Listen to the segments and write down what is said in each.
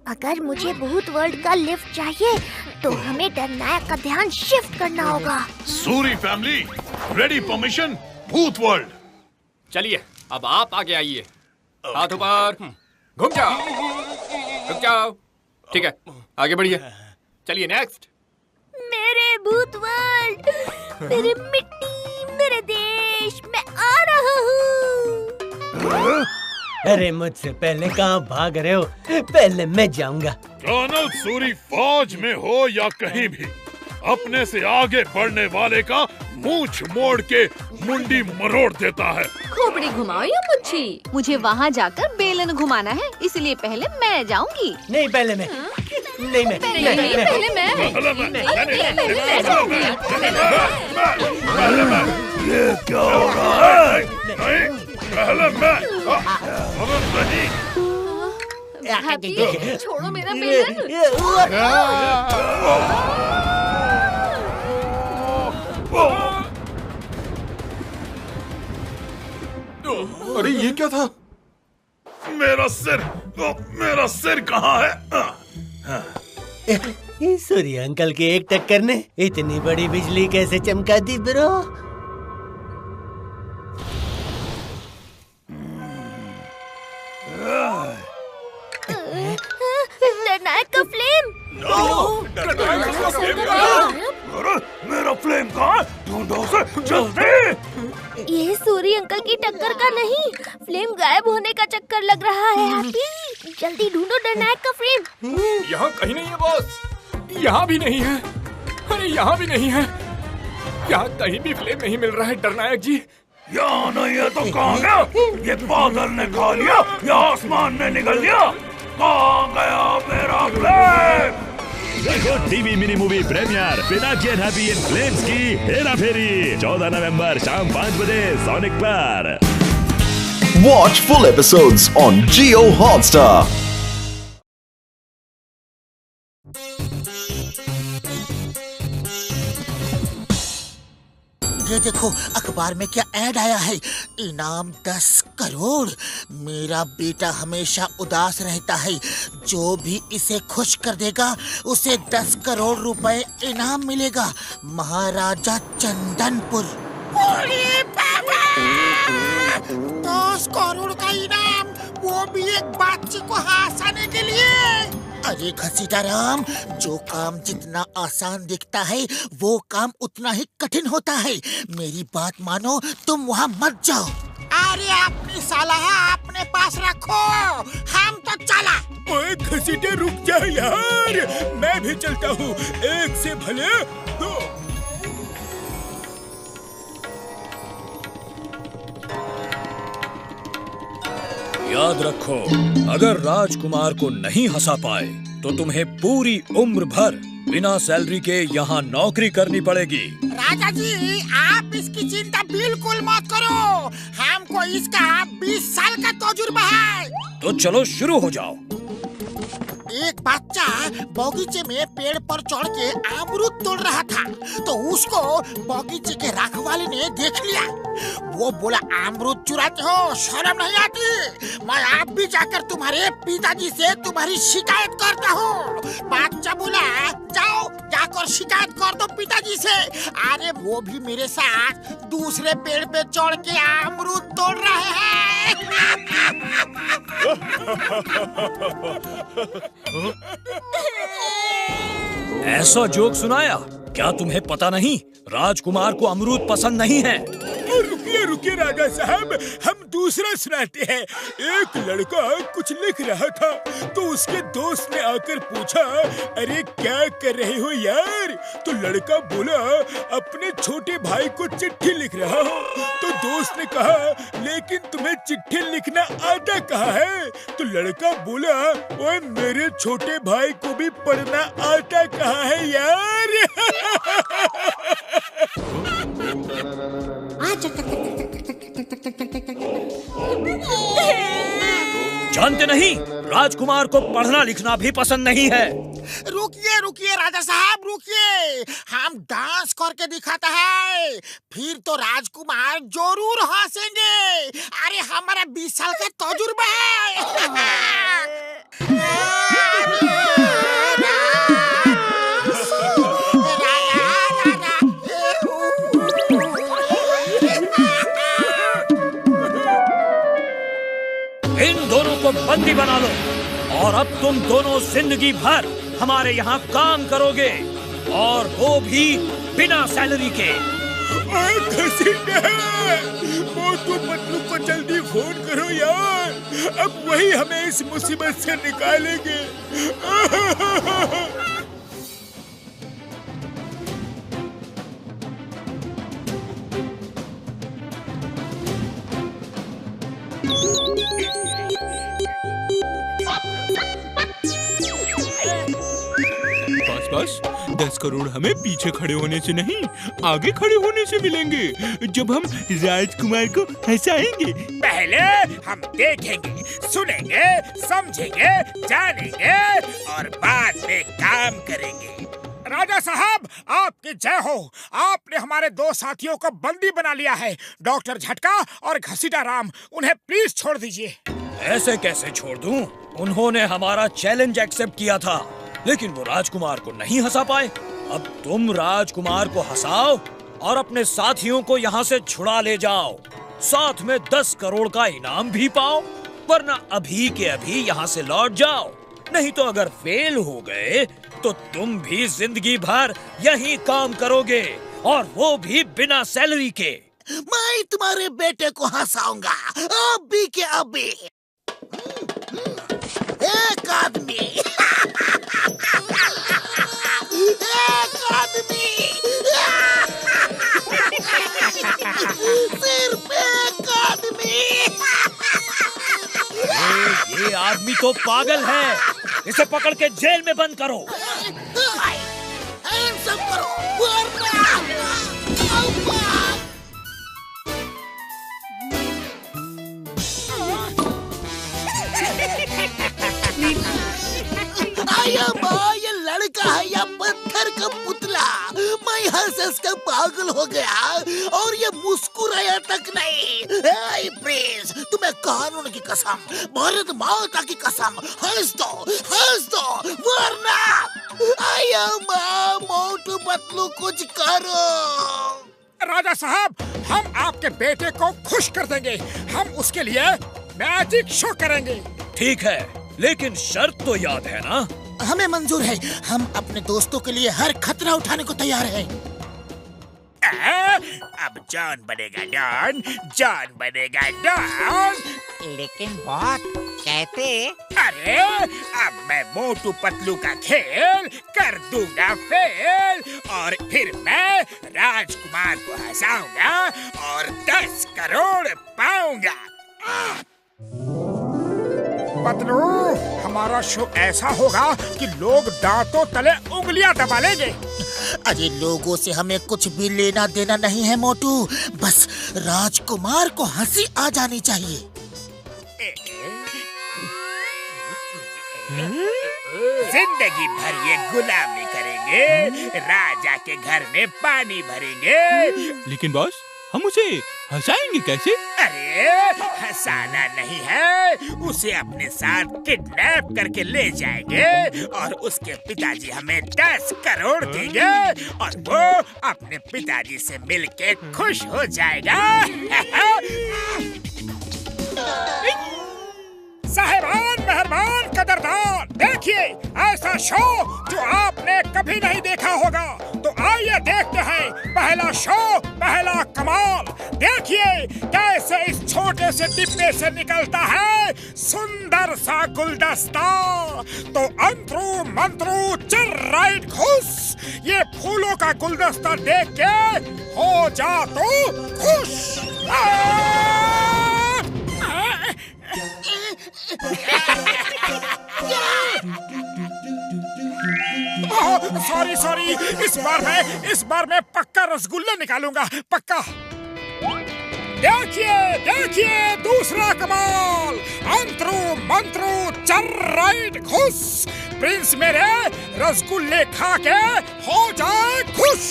अगर मुझे भूत वर्ल्ड का लिफ्ट चाहिए तो हमें डरनायक का ध्यान शिफ्ट करना होगा। सूरी फैमिली, रेडी परमिशन, भूत वर्ल्ड। चलिए अब आप आगे आइए, हाथ ऊपर, घूम जाओ, रुक जाओ। ठीक है, आगे बढ़िए। चलिए नेक्स्ट। मेरे भूत वर्ल्ड, मेरी मिट्टी, मेरे देश, मैं आ रहा हूँ। अरे मुझसे पहले कहाँ भाग रहे हो? पहले मैं जाऊंगा। कर्नल सूरी फौज में हो या कहीं भी, अपने से आगे बढ़ने वाले का मूंछ मोड़ के मुंडी मरोड़ देता है। खोपड़ी घुमाओ या मुच्छी? मुझे वहाँ जाकर बेलन घुमाना है, इसलिए पहले मैं जाऊंगी। नहीं पहले मैं। नहीं मैं। पहले मैं। ये क्या हो रहा है? पहले मैं। हैप्पी, छोड़ो मेरा बेलन। अरे ये क्या था? मेरा सिर कहाँ है? सूर्य अंकल के एक टक्कर ने इतनी बड़ी बिजली कैसे चमका दी ब्रो? डरनायक का फ्लेम। मेरा फ्लेम कहाँ? ढूंढो उसे जल्दी। ये सूरी अंकल की टक्कर का नहीं, फ्लेम गायब होने का चक्कर लग रहा है। हैप्पी, जल्दी ढूंढो डरनायक का फ्लेम। यहाँ कहीं नहीं है बॉस, यहाँ भी नहीं है, अरे यहाँ भी नहीं है, यहाँ कहीं भी फ्लेम नहीं मिल रहा है डरनायक जी। यहाँ नहीं है तो कहाँ गया? ये बादल ने खा लिया या आसमान ने निगल लिया? कहाँ गया मेरा फ्लेम? देखो TV mini movie premiere Pinaki and happy in flames की हेरा फेरी 14 नवंबर शाम 5 बजे सोनिक पर। Watch full episodes on Jio Hotstar. ये देखो अखबार में क्या ऐड आया है, इनाम 10 करोड़। मेरा बेटा हमेशा उदास रहता है, जो भी इसे खुश कर देगा उसे 10 करोड़ रुपए इनाम मिलेगा। महाराजा चंदनपुर। 10 करोड़ का इनाम, वो भी एक बच्चे को हंसाने के लिए। अरे घसीटा राम, जो काम जितना आसान दिखता है वो काम उतना ही कठिन होता है। मेरी बात मानो, तुम वहाँ मत जाओ। अरे अपनी सलाह अपने पास रखो, हम तो चला। ओए घसीटे रुक जा यार, मैं भी चलता हूँ, एक से भले दो। याद रखो, अगर राजकुमार को नहीं हंसा पाए तो तुम्हें पूरी उम्र भर बिना सैलरी के यहाँ नौकरी करनी पड़ेगी। राजा जी, आप इसकी चिंता बिल्कुल मत करो, हमको इसका 20 साल का तजुर्बा है। तो चलो शुरू हो जाओ। एक बच्चा बगीचे में पेड़ पर चढ़ के अमरूद तोड़ रहा था, तो उसको बगीचे के रखवाले ने देख लिया। वो बोला, अमरूद चुराते हो, शर्म नहीं आती? मैं आप भी जाकर तुम्हारे पिताजी से तुम्हारी शिकायत करता हूँ। बच्चा बोला, जाओ जाकर शिकायत कर दो पिताजी से। अरे वो भी मेरे साथ दूसरे पेड़ पे चढ़ के अमरूद तोड़ रहे हैं। ऐसा जोक सुनाया? क्या तुम्हें पता नहीं, राजकुमार को अमरूद पसंद नहीं है। रुकिए रुकिए राजा साहब, हम दूसरा सुनाते हैं। एक लड़का कुछ लिख रहा था तो उसके दोस्त ने आकर पूछा, अरे क्या कर रहे हो यार? तो लड़का बोला, अपने छोटे भाई को चिट्ठी लिख रहा हूँ। तो दोस्त ने कहा, लेकिन तुम्हें चिट्ठी लिखना आता कहाँ है? तो लड़का बोला, ओए मेरे छोटे भाई को भी पढ़ना आता कहाँ है यार? जानते नहीं, राजकुमार को पढ़ना लिखना भी पसंद नहीं है। रुकिए रुकिए राजा साहब, रुकिए, हम डांस करके दिखाता है, फिर तो राजकुमार जरूर हंसेंगे। अरे हमारा 20 साल का तजुर्बा है। बना लो और अब तुम दोनों जिंदगी भर हमारे यहाँ काम करोगे, और वो भी बिना सैलरी के। मोटू पतलू को जल्दी फोन करो यार, अब वही हमें इस मुसीबत से निकालेंगे। बस 10 करोड़ हमें पीछे खड़े होने से नहीं, आगे खड़े होने से मिलेंगे, जब हम राजकुमार को हंसाएंगे। पहले हम देखेंगे, सुनेंगे, समझेंगे, जानेंगे और बाद में काम करेंगे। राजा साहब, आपकी जय हो। आपने हमारे 2 साथियों को बंदी बना लिया है, डॉक्टर झटका और घसीटा राम। उन्हें प्लीज छोड़ दीजिए। ऐसे कैसे छोड़ दूं? उन्होंने हमारा चैलेंज एक्सेप्ट किया था, लेकिन वो राजकुमार को नहीं हंसा पाए। अब तुम राजकुमार को हंसाओ और अपने साथियों को यहाँ से छुड़ा ले जाओ, साथ में 10 करोड़ का इनाम भी पाओ, वरना अभी के अभी यहाँ से लौट जाओ। नहीं तो अगर फेल हो गए तो तुम भी जिंदगी भर यही काम करोगे, और वो भी बिना सैलरी के। मैं तुम्हारे बेटे को हंसाऊंगा, अभी के अभी। एक आदमी एक आदमी, सिर्फ एक आदमी। ये आदमी तो पागल है, इसे पकड़ के जेल में बंद करो। सब करो, वरना आया माँ, ये लड़का है या पत्थर का पुतला? मैं हंस कर पागल हो गया और ये मुस्कुराया तक नहीं। हे प्रिंस, तुम्हें कानून की कसम, भारत माता की कसम, हंस दो, वरना आया माँ, मोटू पतलू कुछ करो। राजा साहब, हम आपके बेटे को खुश कर देंगे। हम उसके लिए मैजिक शो करेंगे। ठीक है, लेकिन शर्त तो याद है ना? हमें मंजूर है, हम अपने दोस्तों के लिए हर खतरा उठाने को तैयार हैं। अब जॉन बनेगा डॉन, जॉन बनेगा डॉन। लेकिन बहुत कहते। अरे अब मैं मोटू पतलू का खेल कर दूंगा फेल, और फिर मैं राजकुमार को हंसाऊंगा और 10 करोड़ पाऊंगा। पतलू, हमारा शो ऐसा होगा कि लोग दांतों तले उंगलियां दबा लेंगे। अरे लोगों से हमें कुछ भी लेना देना नहीं है मोटू, बस राजकुमार को हंसी आ जानी चाहिए। जिंदगी भर ये गुलामी करेंगे, राजा के घर में पानी भरेंगे। लेकिन बॉस, हम उसे हंसाएंगे कैसे? अरे हंसाना नहीं है, उसे अपने साथ किडनैप करके ले जाएंगे और उसके पिताजी हमें 10 करोड़ देंगे और वो अपने पिताजी से मिलके खुश हो जाएगा। साहिबान, मेहरबान, कदरदान, देखिए ऐसा शो जो आपने कभी नहीं देखा होगा। तो आइए देखते हैं पहला शो, पहला कमाल। देखिए कैसे इस छोटे से डिब्बे से निकलता है सुंदर सा गुलदस्ता। तो अंतरू मंतरू चल राइट घुस, ये फूलों का गुलदस्ता देख के हो जा तो खुश। सॉरी, इस बार मैं पक्का रसगुल्ला निकालूंगा, पक्का। देखिए दूसरा कमाल। अंतरू मंतरू चल राइट घुस, प्रिंस मेरे रसगुल्ले खा के हो जाए खुश।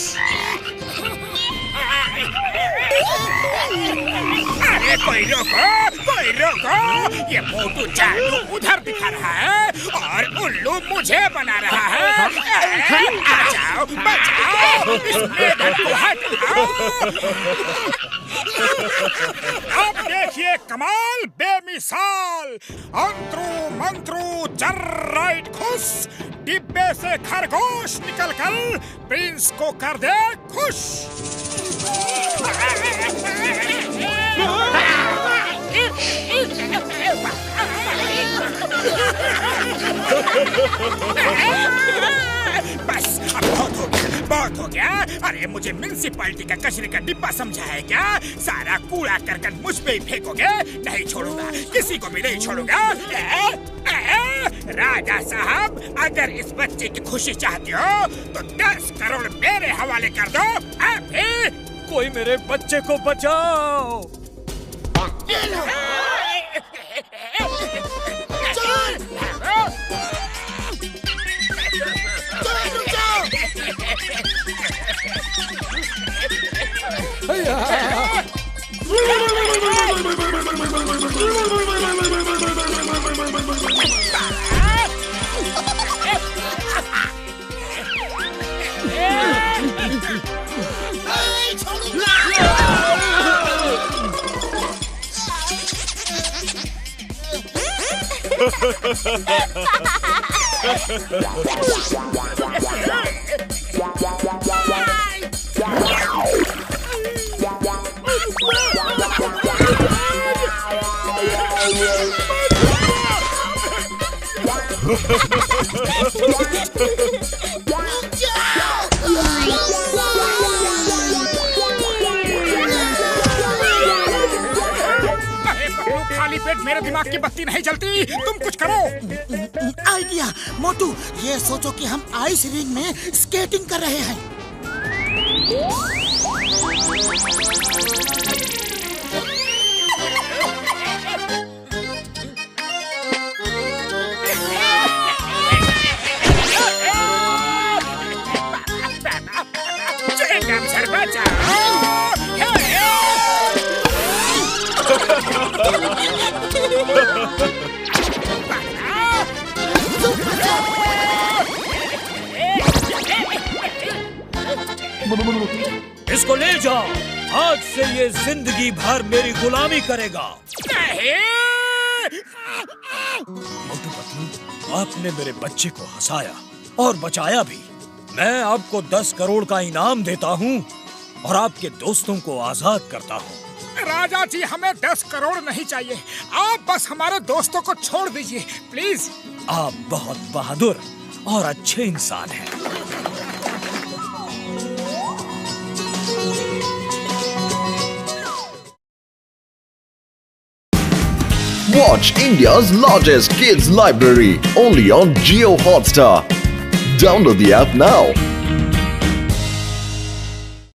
अरे कोई रोको, ये मोटू जादू उधर दिखा रहा है और उल्लू मुझे बना रहा है। बचाओ, इस मेढक को हटाओ। अब देखिए कमाल बेमिसाल। अंतरू मंत्रू चर्राइट खुश, डिब्बे से खरगोश निकलकर प्रिंस को कर दे खुश। बस अब बहुत हो गया। अरे मुझे म्युनिसिपैलिटी का कचरे का डिब्बा समझा है क्या? सारा कूड़ा करकट मुझ पे ही फेंकोगे? नहीं छोड़ूंगा, किसी को भी नहीं छोड़ूंगा। राजा साहब, अगर इस बच्चे की खुशी चाहते हो तो 10 करोड़ मेरे हवाले कर दो अभी। कोई मेरे बच्चे को बचाओ। खाली पेट मेरे दिमाग की बत्ती नहीं जलती, तुम कुछ करो। आइडिया मोटू, ये सोचो कि हम आइस रिंग में स्केटिंग कर रहे हैं। इसको ले जाओ, आज से ये जिंदगी भर मेरी गुलामी करेगा। मोटू पतलू, आपने मेरे बच्चे को हंसाया और बचाया भी। मैं आपको 10 करोड़ का इनाम देता हूँ और आपके दोस्तों को आजाद करता हूँ। राजा जी, हमें 10 करोड़ नहीं चाहिए, आप बस हमारे दोस्तों को छोड़ दीजिए प्लीज। आप बहुत बहादुर और अच्छे इंसान हैं। Watch India's largest kids library only on Jio Hotstar. Download the app now.